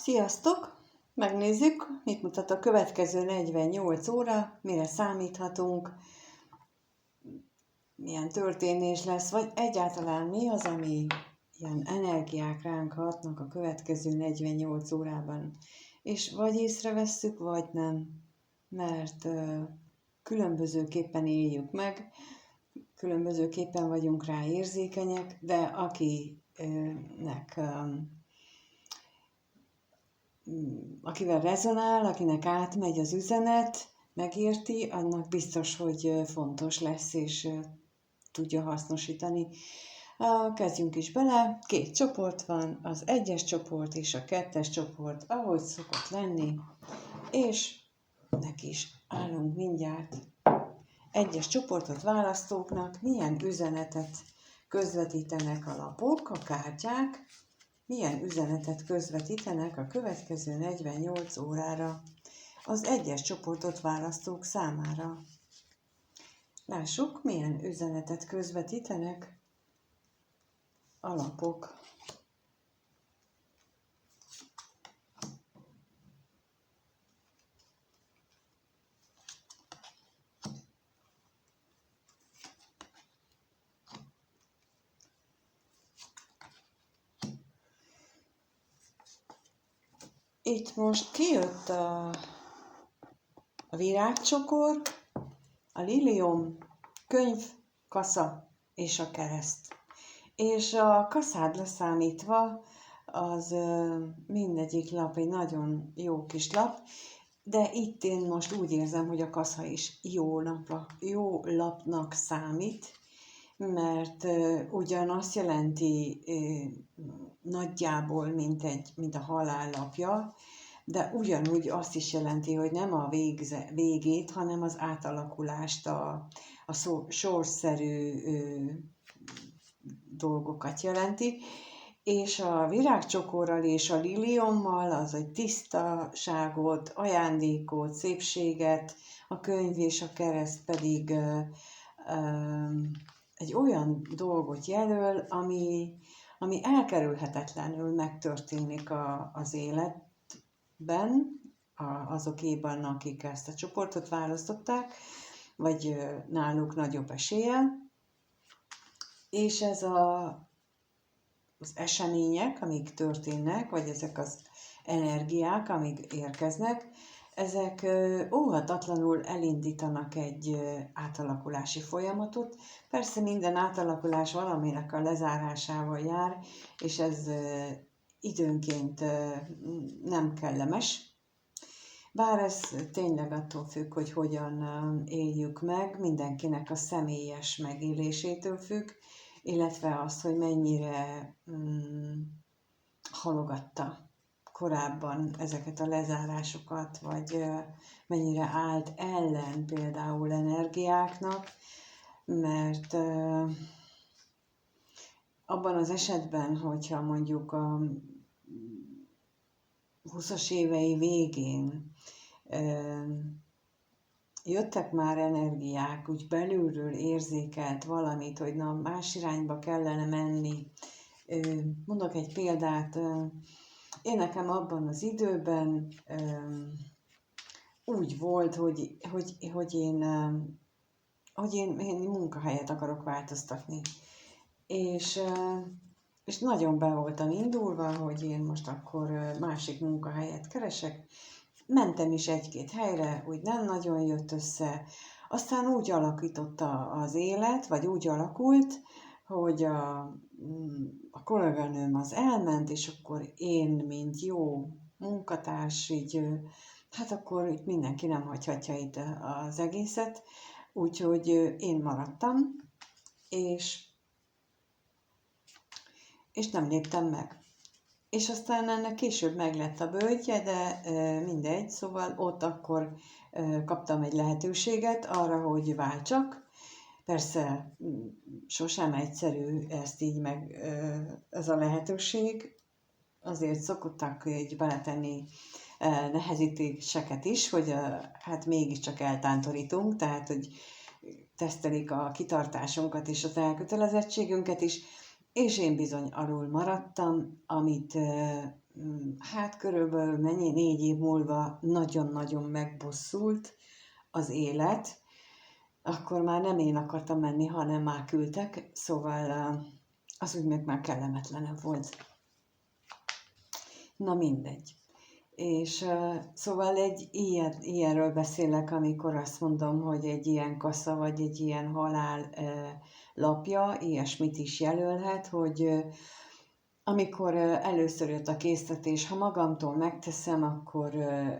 Sziasztok! Megnézzük, mit mutat a következő 48 óra, mire számíthatunk, milyen történés lesz, vagy egyáltalán mi az, ami ilyen energiák ránk hatnak a következő 48 órában. És vagy észrevesszük, vagy nem, mert különbözőképpen éljük meg, különbözőképpen vagyunk rá érzékenyek, de akivel rezonál, akinek átmegy az üzenet, megérti, annak biztos, hogy fontos lesz, és tudja hasznosítani. Kezdjünk is bele. 2 csoport van, az 1-es csoport és a 2-es csoport, ahogy szokott lenni, és neki is állunk mindjárt. 1-es csoportot választóknak milyen üzenetet közvetítenek a lapok, a kártyák, milyen üzenetet közvetítenek a következő 48 órára az 1-es csoportot választók számára. Lássuk, milyen üzenetet közvetítenek a lapok. Itt most kijött a virágcsokor, a lilium, könyv, kasza és a kereszt. És a kaszát leszámítva, az mindegyik lap egy nagyon jó kis lap, de itt én most úgy érzem, hogy a kasza is jó lapnak számít, mert ugyanazt jelenti nagyjából, mint a halál lapja, de ugyanúgy azt is jelenti, hogy nem a végét, hanem az átalakulást, a sorsszerű dolgokat jelenti. És a virágcsokorral és a liliommal az egy tisztaságot, ajándékot, szépséget, a könyv és a kereszt pedig egy olyan dolgot jelöl, ami elkerülhetetlenül megtörténik az életben, azokéban, akik ezt a csoportot választották, vagy náluk nagyobb eséllyel. És ez az események, amik történnek, vagy ezek az energiák, amik érkeznek, ezek óhatatlanul elindítanak egy átalakulási folyamatot. Persze minden átalakulás valaminek a lezárásával jár, és ez időnként nem kellemes. Bár ez tényleg attól függ, hogy hogyan éljük meg, mindenkinek a személyes megélésétől függ, illetve az, hogy mennyire halogatta korábban ezeket a lezárásokat, vagy mennyire állt ellen például energiáknak, mert abban az esetben, hogyha mondjuk a 20-as évei végén jöttek már energiák, úgy belülről érzékelt valamit, hogy na, más irányba kellene menni. Mondok egy példát, én nekem abban az időben úgy volt, hogy én munkahelyet akarok változtatni. És nagyon be voltam indulva, hogy én most akkor másik munkahelyet keresek. Mentem is 1-2 helyre, úgy nem nagyon jött össze. Aztán úgy alakította az élet, vagy úgy alakult, hogy a kolléganőm az elment, és akkor én, mint jó munkatárs, így, hát akkor itt mindenki nem hagyhatja itt az egészet. Úgyhogy én maradtam, és nem léptem meg. És aztán ennek később meglett a bölgye, de mindegy, szóval ott akkor kaptam egy lehetőséget arra, hogy váltsak. Persze sosem egyszerű ezt így meg, ez a lehetőség. Azért szokottak így beletenni nehezítéseket is, hogy hát mégiscsak eltántorítunk, tehát hogy tesztelik a kitartásunkat és az elkötelezettségünket is, és én bizony alul maradtam, amit hát körülbelül 4 év múlva nagyon-nagyon megbosszult az élet, akkor már nem én akartam menni, hanem már küldtek, szóval az úgy meg már kellemetlenebb volt. Na mindegy. És szóval ilyenről beszélek, amikor azt mondom, hogy egy ilyen kassa vagy egy ilyen halál lapja ilyesmit is jelölhet, hogy amikor először jött a késztetés, ha magamtól megteszem, akkor,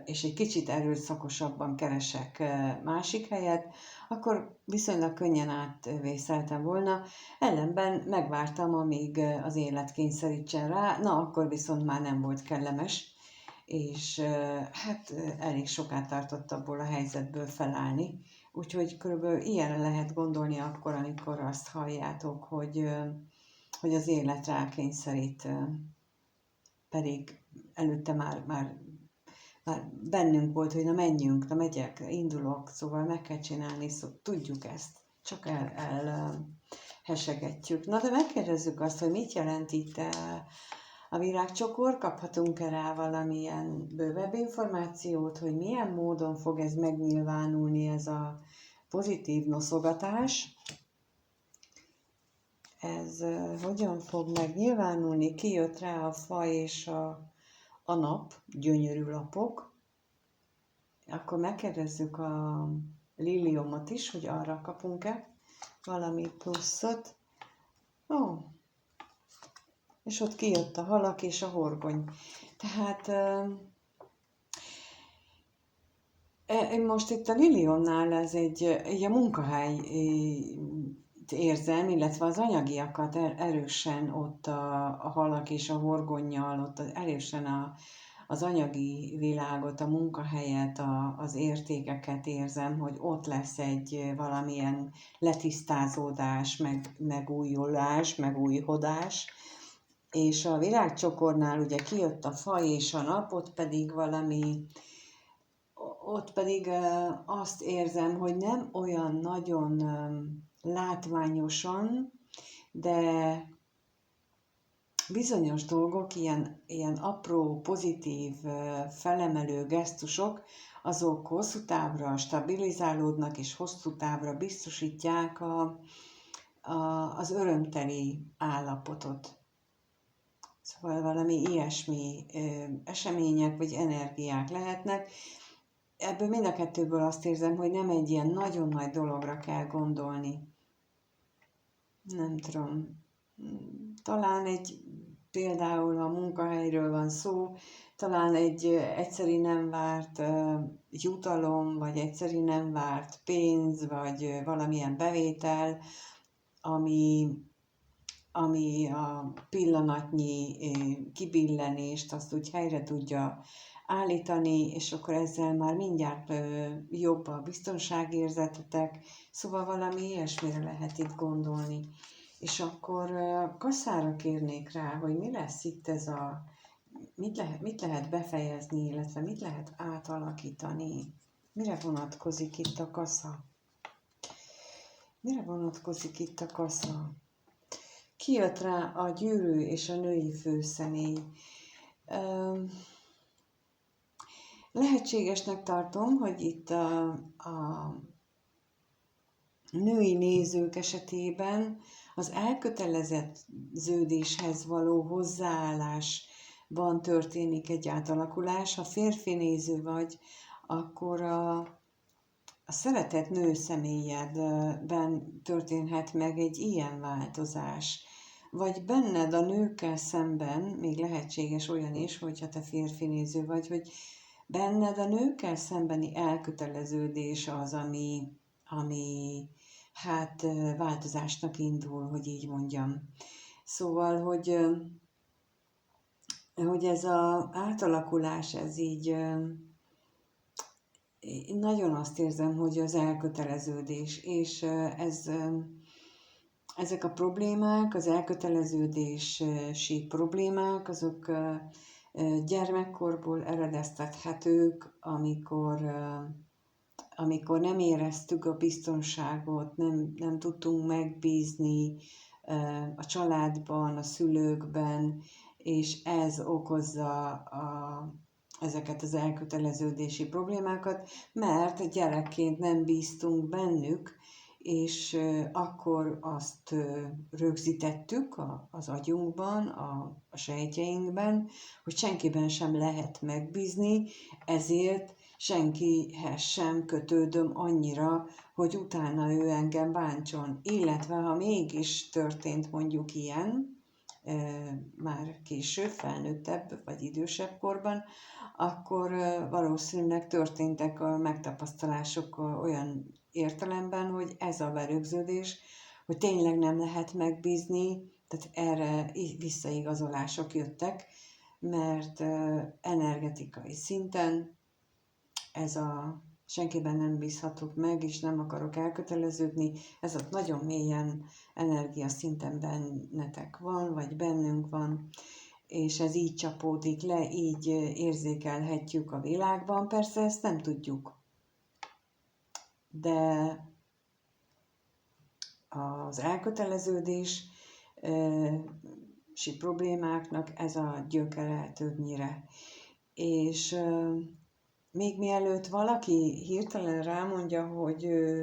és egy kicsit erőszakosabban keresek másik helyet, akkor viszonylag könnyen átvészeltem volna, ellenben megvártam, amíg az élet kényszerítsen rá, na akkor viszont már nem volt kellemes, és hát elég soká tartott abból a helyzetből felállni. Úgyhogy körülbelül ilyenre lehet gondolni akkor, amikor azt halljátok, hogy az élet rákényszerít, pedig előtte már bennünk volt, hogy na menjünk, na megyek, indulok, szóval meg kell csinálni, tudjuk ezt, csak elhesegetjük. Na de megkérdezzük azt, hogy mit jelent itt a virágcsokor, kaphatunk-e rá valamilyen bővebb információt, hogy milyen módon fog ez megnyilvánulni, ez a pozitív noszogatás, ez hogyan fog megnyilvánulni, kijött rá a fa és a nap, gyönyörű lapok. Akkor megkérdezzük a liliomot is, hogy arra kapunk-e valami pluszot. Ó, és ott kijött a halak és a horgony. Tehát most itt a liliomnál ez egy a munkahely érzem, illetve az anyagiakat erősen ott a halak és a horgonnyal, ott erősen az anyagi világot, a munkahelyet, az értékeket érzem, hogy ott lesz egy valamilyen letisztázódás, megújulás, megújhodás, és a virágcsokornál ugye kijött a fa és a nap, ott pedig azt érzem, hogy nem olyan nagyon látványosan, de bizonyos dolgok, ilyen apró, pozitív, felemelő gesztusok, azok hosszú távra stabilizálódnak, és hosszú távra biztosítják az örömteli állapotot. Szóval valami ilyesmi események vagy energiák lehetnek. Ebből mind a kettőből azt érzem, hogy nem egy ilyen nagyon nagy dologra kell gondolni. Nem tudom. Talán például a munkahelyről van szó, talán egy egyszeri nem várt jutalom, vagy egyszeri nem várt pénz, vagy valamilyen bevétel, ami a pillanatnyi kibillenést azt úgy helyre tudja állítani, és akkor ezzel már mindjárt jobb a biztonságérzetetek, szóval valami ilyesmire lehet itt gondolni. És akkor kasszára kérnék rá, hogy mi lesz itt mit lehet befejezni, illetve mit lehet átalakítani. Mire vonatkozik itt a kassa? Mire vonatkozik itt a kassa? Kijött rá a gyűrű és a női főszemély. Lehetségesnek tartom, hogy itt a női nézők esetében az elköteleződéshez való hozzáállásban történik egy átalakulás. Ha férfi néző vagy, akkor a szeretett nő személyedben történhet meg egy ilyen változás. Vagy benned a nőkkel szemben, még lehetséges olyan is, hogyha te férfi néző vagy, hogy benned a nőkkel szembeni elköteleződés az, ami hát változásnak indul, hogy így mondjam. Szóval, hogy ez az átalakulás, ez így én nagyon azt érzem, hogy az elköteleződés, és ezek a problémák, az elköteleződési problémák, azok gyermekkorból eredeztethetők, amikor nem éreztük a biztonságot, nem tudtunk megbízni a családban, a szülőkben, és ez okozza ezeket az elköteleződési problémákat, mert gyerekként nem bíztunk bennük, és akkor azt rögzítettük az agyunkban, a sejtjeinkben, hogy senkiben sem lehet megbízni, ezért senkihez sem kötődöm annyira, hogy utána ő engem bántson. Illetve ha mégis történt mondjuk ilyen, már később, felnőttebb vagy idősebb korban, akkor valószínűleg történtek a megtapasztalások olyan értelemben, hogy ez a berögződés, hogy tényleg nem lehet megbízni, tehát erre visszaigazolások jöttek, mert energetikai szinten ez a senkiben nem bízhatok meg, és nem akarok elköteleződni, ez ott nagyon mélyen energiaszinten bennetek van, vagy bennünk van, és ez így csapódik le, így érzékelhetjük a világban. Persze ezt nem tudjuk, de az elköteleződési problémáknak ez a gyökere többnyire. És még mielőtt valaki hirtelen rámondja, hogy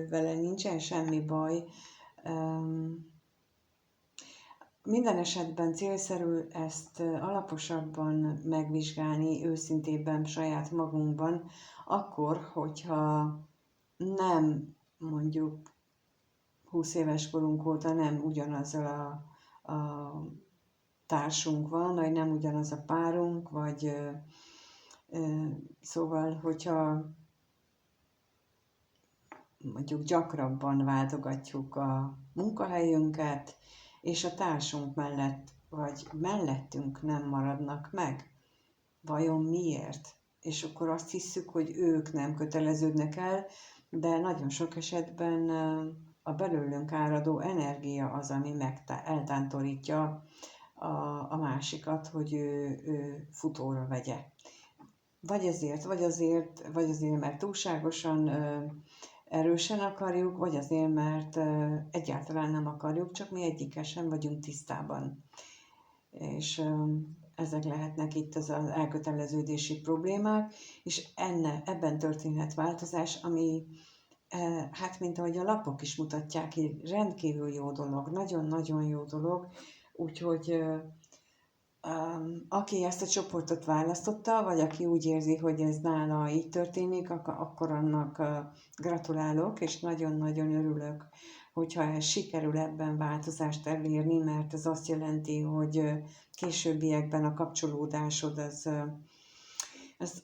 vele nincsen semmi baj, minden esetben célszerű ezt alaposabban megvizsgálni, őszintébben saját magunkban, akkor, hogyha nem mondjuk 20 éves korunk óta nem ugyanazzal a társunk van, vagy nem ugyanaz a párunk, vagy szóval, hogyha mondjuk gyakrabban váltogatjuk a munkahelyünket, és a társunk mellett, vagy mellettünk nem maradnak meg. Vajon miért? És akkor azt hiszük, hogy ők nem köteleződnek el, de nagyon sok esetben a belőlünk áradó energia az, ami eltántorítja a másikat, hogy ő futóra vegye. Vagy azért, mert túlságosan erősen akarjuk, vagy azért, mert egyáltalán nem akarjuk, csak mi egyikkel sem vagyunk tisztában. És ezek lehetnek itt az elköteleződési problémák, és ebben történhet változás, ami, hát mint ahogy a lapok is mutatják, rendkívül jó dolog, nagyon-nagyon jó dolog, úgyhogy aki ezt a csoportot választotta, vagy aki úgy érzi, hogy ez nála így történik, akkor annak gratulálok, és nagyon-nagyon örülök, hogyha ez sikerül ebben változást elérni, mert ez azt jelenti, hogy későbbiekben a kapcsolódásod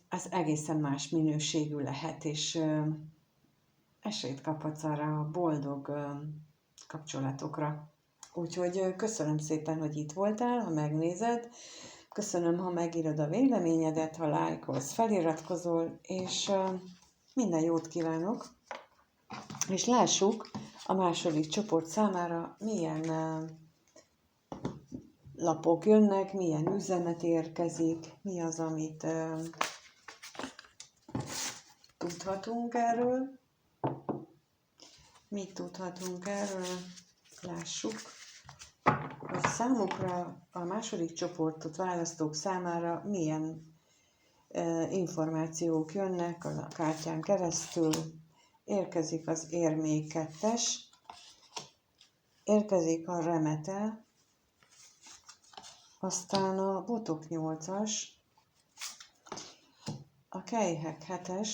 az egészen más minőségű lehet, és esélyt kaphatsz arra a boldog kapcsolatokra. Úgyhogy köszönöm szépen, hogy itt voltál, ha megnézed, köszönöm, ha megírod a véleményedet, ha lájkolsz, feliratkozol, és minden jót kívánok, és lássuk a második csoport számára milyen lapok jönnek, milyen üzenet érkezik, mi az, amit tudhatunk erről, mit tudhatunk erről, lássuk, hogy számukra a második csoportot választók számára milyen információk jönnek a kártyán keresztül. Érkezik az érmék 2-es, érkezik a remete, aztán a botok 8-as, a kelyhek 7-es,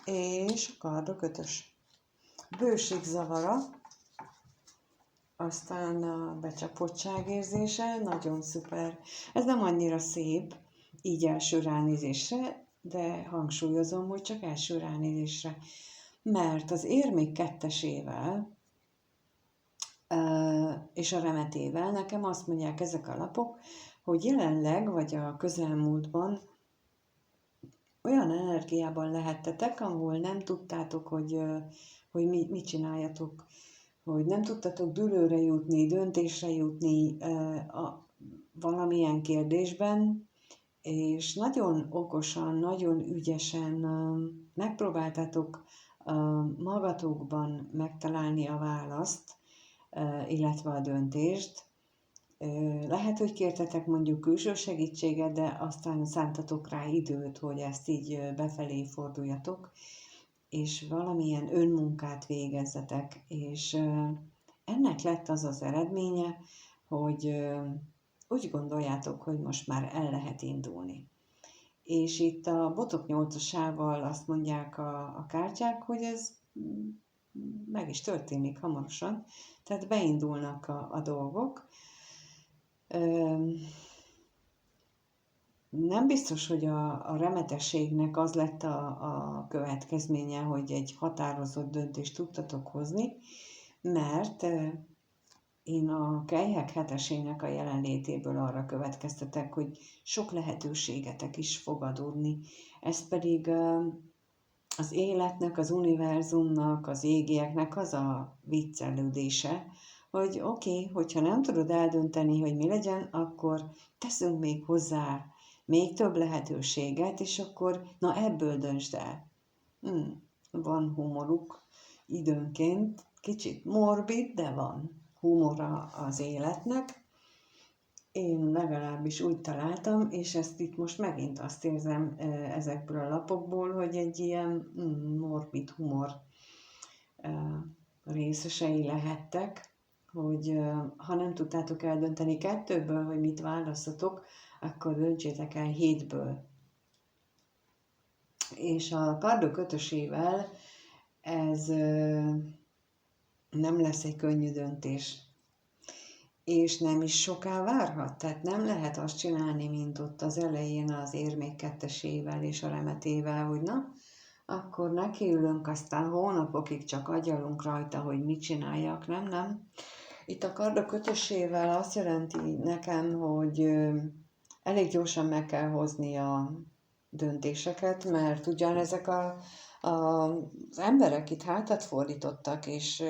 és a kardok 5-ös. Bőség zavara, aztán a becsapottság érzése, nagyon szuper. Ez nem annyira szép, így első ránézésre, de hangsúlyozom, hogy csak első ránézésre. Mert az érmék 2-esével és a remetével nekem azt mondják ezek a lapok, hogy jelenleg, vagy a közelmúltban olyan energiában lehettetek, ahol nem tudtátok, hogy mit csináljatok, hogy nem tudtatok dűlőre jutni, döntésre jutni valamilyen kérdésben, és nagyon okosan, nagyon ügyesen megpróbáltátok magatokban megtalálni a választ illetve a döntést. Lehet, hogy kértetek mondjuk külső segítséget, de aztán szántatok rá időt, hogy ezt így befelé forduljatok, és valamilyen önmunkát végezzetek, és ennek lett az az eredménye, hogy úgy gondoljátok, hogy most már el lehet indulni. És itt a botok 8-asával azt mondják a kártyák, hogy ez meg is történik hamarosan, tehát beindulnak a dolgok. Nem biztos, hogy a remetességnek az lett a következménye, hogy egy határozott döntést tudtatok hozni, mert én a kelyhek hetesének a jelenlétéből arra következtetek, hogy sok lehetőségetek is fog adódni. Ez pedig az életnek, az univerzumnak, az égieknek az a viccelődése, hogy oké, hogyha nem tudod eldönteni, hogy mi legyen, akkor teszünk még hozzá még több lehetőséget, és akkor na ebből döntsd el. Van humoruk időnként, kicsit morbid, de van humora az életnek. Én legalábbis úgy találtam, és ezt itt most megint azt érzem ezekből a lapokból, hogy egy ilyen morbid humor részesei lehettek, hogy ha nem tudtátok eldönteni 2-ből, hogy mit választatok, akkor döntsétek el 7-ből. És a kardok 5-ösével ez nem lesz egy könnyű döntés. És nem is soká várhat, tehát nem lehet azt csinálni, mint ott az elején az érmék 2-esével és a remetével, hogy na, akkor nekiülünk, aztán hónapokig csak agyalunk rajta, hogy mit csináljak, nem. Itt a kardok 5-ösével azt jelenti nekem, hogy elég gyorsan meg kell hozni a döntéseket, mert ugyanezek az emberek itt hátat fordítottak, és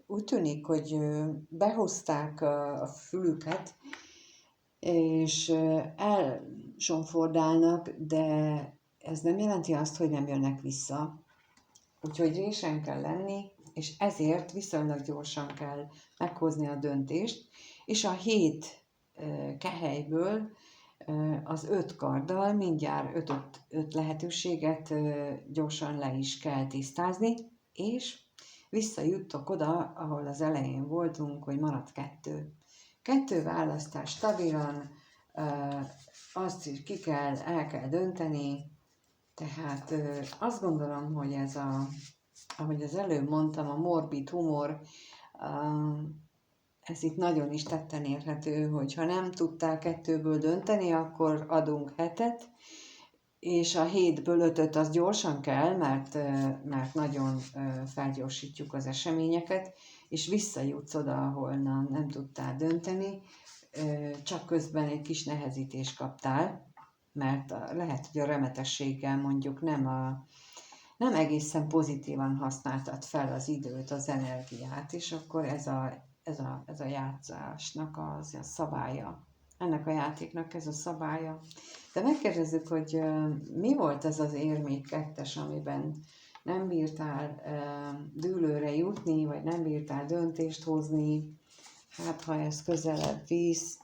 úgy tűnik, hogy behozták a fülüket, és elsonfordálnak, de ez nem jelenti azt, hogy nem jönnek vissza. Úgyhogy résen kell lenni, és ezért viszonylag gyorsan kell meghozni a döntést, és a 7 kehelyből az 5 karddal mindjárt 5 lehetőséget gyorsan le is kell tisztázni, és visszajuttok oda, ahol az elején voltunk, hogy maradt 2. 2 választás stabilan, azt is el kell dönteni, tehát azt gondolom, hogy ez ahogy az előbb mondtam, a morbid humor, ez itt nagyon is tetten érhető, hogy ha nem tudtál 2-ből dönteni, akkor adunk 7-et, és a 7-ből 5-öt az gyorsan kell, mert nagyon felgyorsítjuk az eseményeket, és visszajutsz oda, ahol nem tudtál dönteni, csak közben egy kis nehezítést kaptál, mert lehet, hogy a remetességgel mondjuk nem egészen pozitívan használtad fel az időt, az energiát, és akkor ez a játszásnak a szabálya. Ennek a játéknak ez a szabálya. De megkérdezzük, hogy mi volt ez az érmék 2-es, amiben nem bírtál dűlőre jutni, vagy nem bírtál döntést hozni, hát ha ez közelebb visz.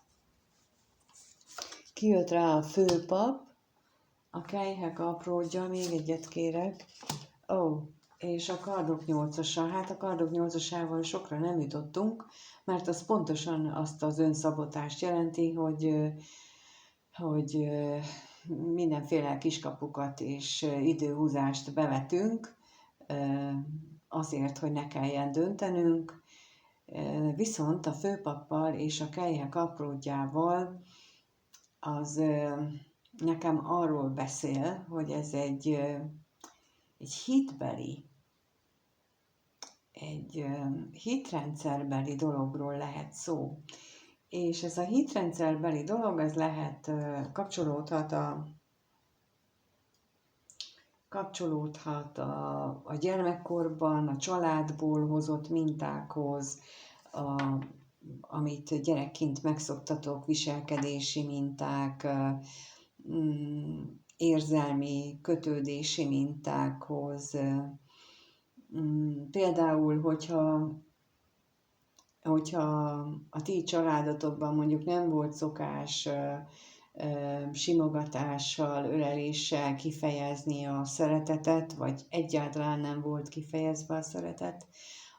Kijött rá a főpap, a kelyhek apródja, még egyet kérek. És a kardok 8-asa. Hát a kardok 8-asával sokra nem jutottunk, mert az pontosan azt az önszabotást jelenti, hogy mindenféle kiskapukat és időhúzást bevetünk, azért, hogy ne kelljen döntenünk. Viszont a főpappal és a kelyhek apródjával az nekem arról beszél, hogy ez egy hitbeli, egy hitrendszerbeli dologról lehet szó. És ez a hitrendszerbeli dolog, ez lehet, kapcsolódhat a gyermekkorban, a családból hozott mintákhoz, amit gyerekként megszoktatok, viselkedési minták, érzelmi kötődési mintákhoz. Például, hogyha hogyha a ti családotokban mondjuk nem volt szokás simogatással, öleléssel kifejezni a szeretetet, vagy egyáltalán nem volt kifejezve a szeretet,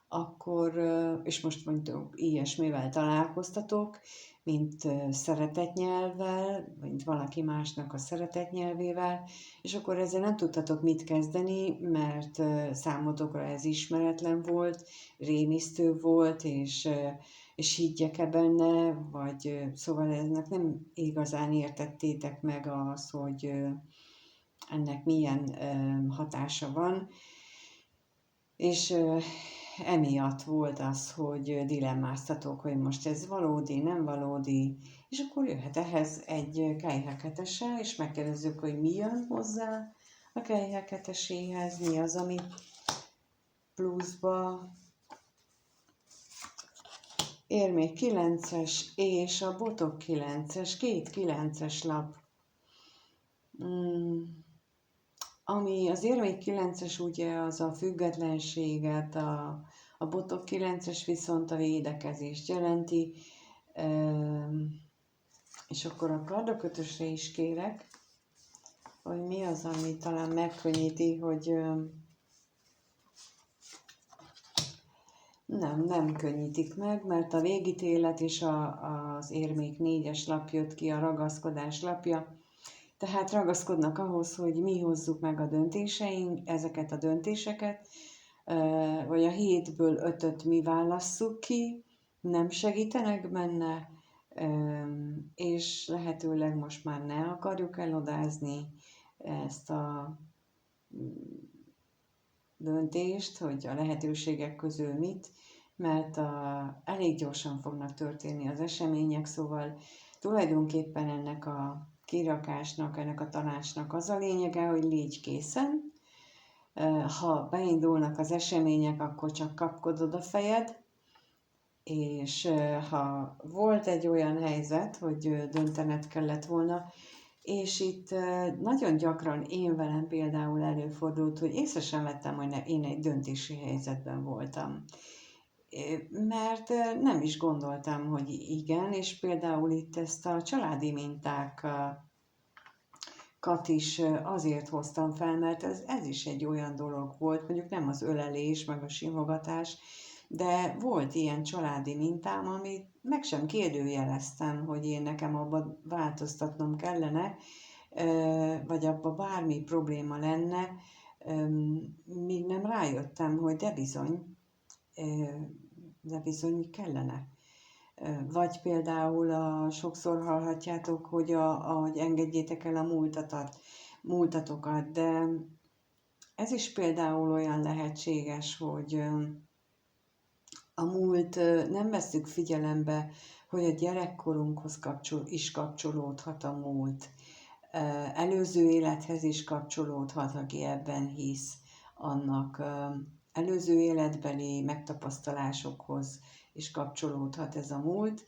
akkor, és most mondjuk ilyesmivel találkoztatok, mint szeretetnyelvvel, mint valaki másnak a szeretetnyelvével, és akkor ezzel nem tudtatok mit kezdeni, mert számotokra ez ismeretlen volt, rémisztő volt, és higgyek-e benne, vagy szóval ennek nem igazán értettétek meg az, hogy ennek milyen hatása van, és emiatt volt az, hogy dilemmáztatok, hogy most ez valódi, nem valódi, és akkor jöhet ehhez egy kejheketese, és megkérdezzük, hogy mi jön hozzá a kejheketeséhez, mi az, ami pluszba érmék 9-es és a botok 9-es, két 9-es lap. Ami az érmék 9-es ugye az a függetlenséget, a botok 9-es viszont a védekezést jelenti, és akkor a kardokötösre is kérek, hogy mi az, ami talán megkönnyíti, hogy nem könnyítik meg, mert a végítélet és az érmék 4-es lap jött ki, a ragaszkodás lapja, tehát ragaszkodnak ahhoz, hogy mi hozzuk meg a döntéseink, ezeket a döntéseket, vagy a 7-ből 5-öt mi válasszuk ki, nem segítenek benne, és lehetőleg most már ne akarjuk elodázni ezt a döntést, hogy a lehetőségek közül mit, mert elég gyorsan fognak történni az események, szóval tulajdonképpen ennek a kirakásnak, ennek a tanácsnak az a lényege, hogy légy készen. Ha beindulnak az események, akkor csak kapkodod a fejed, és ha volt egy olyan helyzet, hogy döntened kellett volna, és itt nagyon gyakran én velem például előfordult, hogy észre sem vettem, hogy én egy döntési helyzetben voltam. Mert nem is gondoltam, hogy igen, és például itt ezt a családi mintákat is azért hoztam fel, mert ez is egy olyan dolog volt, mondjuk nem az ölelés, meg a simogatás, de volt ilyen családi mintám, amit meg sem kérdőjeleztem, hogy én nekem abban változtatnom kellene, vagy abban bármi probléma lenne, míg nem rájöttem, hogy de bizony kellene. Vagy például sokszor hallhatjátok, hogy hogy engedjétek el a múltatokat, de ez is például olyan lehetséges, hogy a múlt nem vesszük figyelembe, hogy a gyerekkorunkhoz is kapcsolódhat a múlt. Előző élethez is kapcsolódhat, aki ebben hisz, annak előző életbeli megtapasztalásokhoz is kapcsolódhat ez a múlt.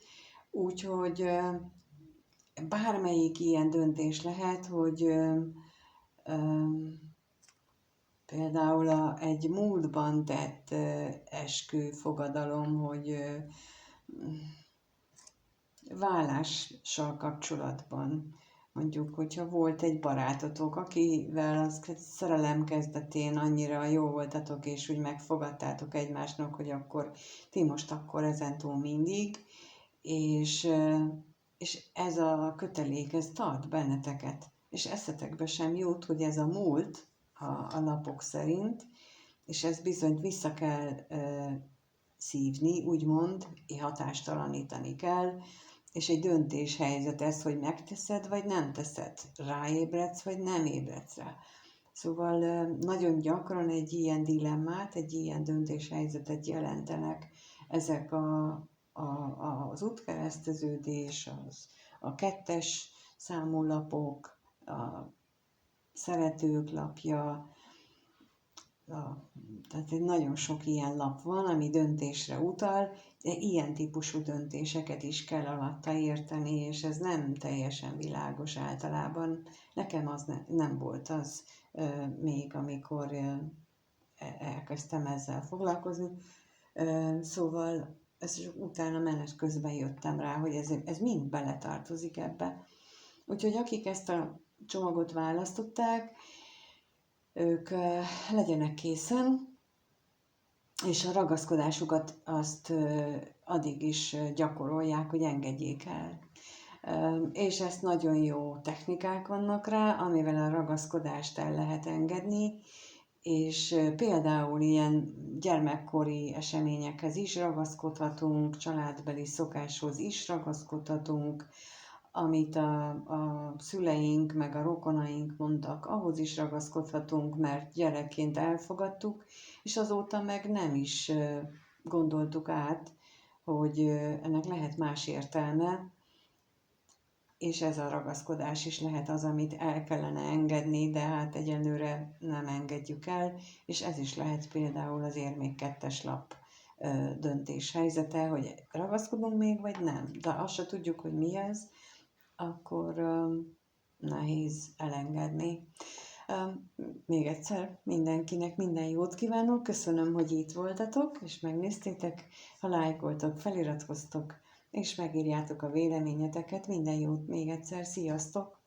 Úgyhogy bármelyik ilyen döntés lehet, hogy például egy múltban tett esküfogadalom, hogy vállással kapcsolatban, mondjuk, hogyha volt egy barátotok, akivel az szerelem kezdetén annyira jó voltatok, és úgy megfogadtátok egymásnak, hogy akkor ti most akkor ezentúl mindig, és ez a kötelék, ez tart benneteket, és eszetekbe sem jut, hogy ez a múlt, a lapok szerint, és ezt bizony vissza kell szívni, úgymond, hatástalanítani kell, és egy döntéshelyzet ez, hogy megteszed, vagy nem teszed, ráébredsz, vagy nem ébredsz rá. Szóval nagyon gyakran egy ilyen dilemmát, egy ilyen döntéshelyzetet jelentenek ezek az útkereszteződés, a 2-es számú lapok, a szeretők lapja, tehát nagyon sok ilyen lap van, ami döntésre utal, de ilyen típusú döntéseket is kell alatta érteni, és ez nem teljesen világos általában. Nekem az nem volt az még, amikor elkezdtem ezzel foglalkozni. Szóval ezt utána menet közben jöttem rá, hogy ez mind beletartozik ebbe. Úgyhogy akik ezt a csomagot választották, ők legyenek készen, és a ragaszkodásukat azt addig is gyakorolják, hogy engedjék el. És ezt nagyon jó technikák vannak rá, amivel a ragaszkodást el lehet engedni, és például ilyen gyermekkori eseményekhez is ragaszkodhatunk, családbeli szokáshoz is ragaszkodhatunk, amit a szüleink meg a rokonaink mondtak, ahhoz is ragaszkodhatunk, mert gyerekként elfogadtuk, és azóta meg nem is gondoltuk át, hogy ennek lehet más értelme, és ez a ragaszkodás is lehet az, amit el kellene engedni, de hát egyelőre nem engedjük el, és ez is lehet például az érmék 2-es lap döntés helyzete, hogy ragaszkodunk még, vagy nem. De azt se tudjuk, hogy mi ez, akkor nehéz elengedni. Még egyszer mindenkinek minden jót kívánok, köszönöm, hogy itt voltatok, és megnéztétek, ha lájkoltok, feliratkoztok, és megírjátok a véleményeteket, minden jót még egyszer, sziasztok!